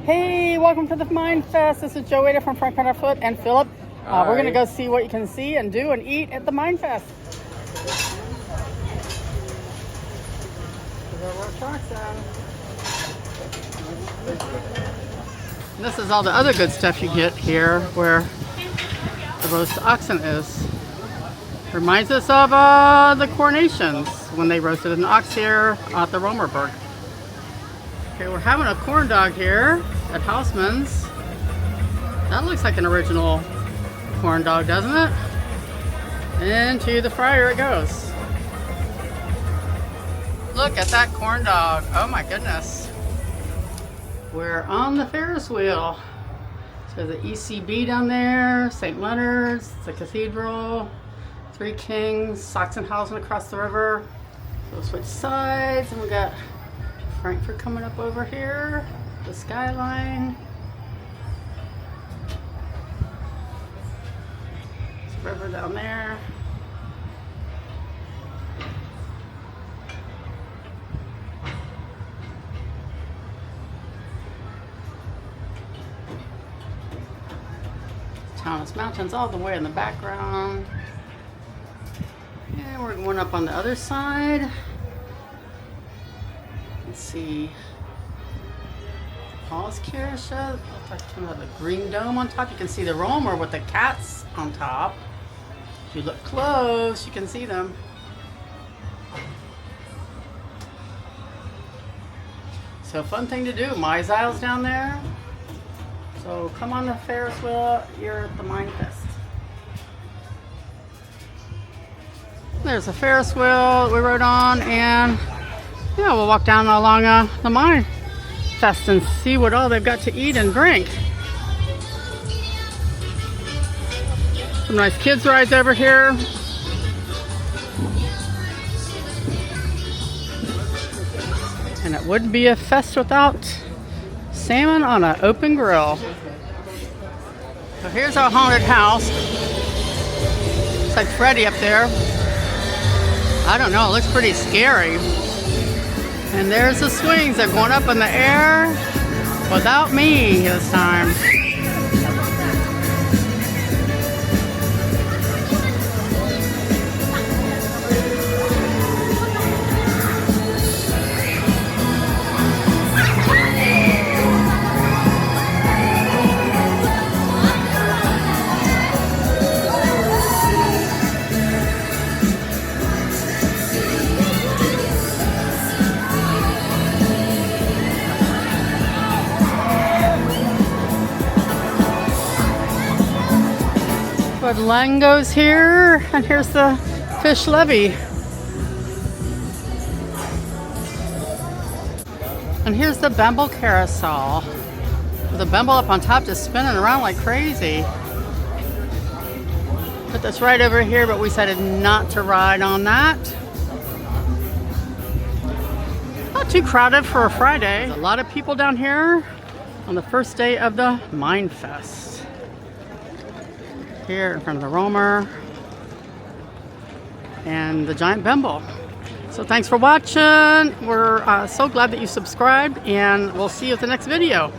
Hey, welcome to the Mine Fest. This is Joe from Frankfurt and Philip. We're going to go see what you can see and do and eat at the Mine Fest. And this is all the other good stuff you get here where the roast oxen is. Reminds us of the Coronations when they roasted an ox here at the Römerberg. Okay, we're having a corn dog here at Houseman's. That looks like an original corn dog, doesn't it? Into the fryer it goes. Look at that corn dog. Oh my goodness. We're on the Ferris wheel. So the ECB down there, St. Leonard's, the cathedral, Three Kings, Sachsenhausen across the river. So we'll switch sides and we got Frankfurt coming up over here, the skyline. There's a river down there. Taunus Mountains all the way in the background. And we're going up on the other side. Let's see. Hauskirche. The green dome on top. You can see the Römer with the cats on top. If you look close, you can see them. So fun thing to do. Maiseil's down there. So come on the Ferris wheel. You're at the Mine Fest. There's a Ferris wheel we rode on, and yeah, we'll walk down along the Mine Fest and see what all they've got to eat and drink. Some nice kids rides over here. And it wouldn't be a fest without salmon on an open grill. So here's our haunted house. It's like Freddy up there. I don't know, it looks pretty scary. And there's the swings. They're going up in the air without me this time. Lango's here, and here's the fish levee. And here's the Bemble carousel. With the Bemble up on top just spinning around like crazy. Put this right over here, but we decided not to ride on that. Not too crowded for a Friday. There's a lot of people down here on the first day of the Mine Fest. Here in front of the Römer and the giant Bemble. So thanks for watching. We're so glad that you subscribed, and we'll see you at the next video.